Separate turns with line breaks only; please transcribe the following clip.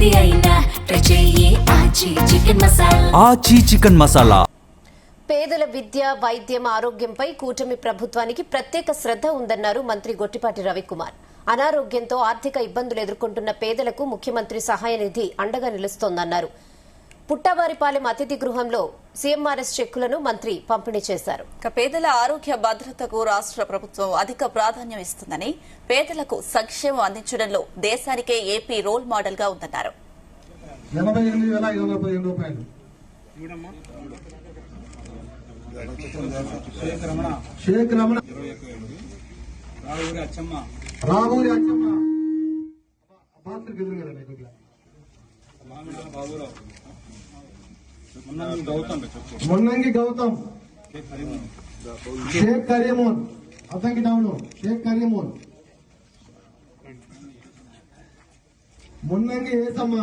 ఏది అయినా ట్రై చెయ్యి ఆచి చికెన్ మసాలా.
ఆచి చికెన్ మసాలా.
పేదల విద్య, వైద్యం, ఆరోగ్యంపై కూటమి ప్రభుత్వానికి ప్రత్యేక శ్రద్ధ ఉందన్నారు మంత్రి గొట్టిపాటి రవికుమార్. అనారోగ్యంతో ఆర్థిక ఇబ్బందులు ఎదుర్కొంటున్న పేదలకు ముఖ్యమంత్రి సహాయ నిధి అండగా నిలుస్తోందన్నారు. పుట్టవారిపాలెం అతిథి గృహంలో సీఎంఆర్ఎస్ చెక్కులను మంత్రి పంపిణీ చేశారు.
పేదల ఆరోగ్య భద్రతకు రాష్ట్ర ప్రభుత్వం అధిక ప్రాధాన్యం ఇస్తుందని, పేదలకు సంక్షేమం అందించడంలో దేశానికే ఏపీ రోల్ మోడల్ గా ఉందన్నారు.
మున్నంగి గౌతమ్, షేక్ కరీమోన్, అతనికి డౌన్ షేక్ కరీమోన్, మున్నంగి ఏసమ్మ,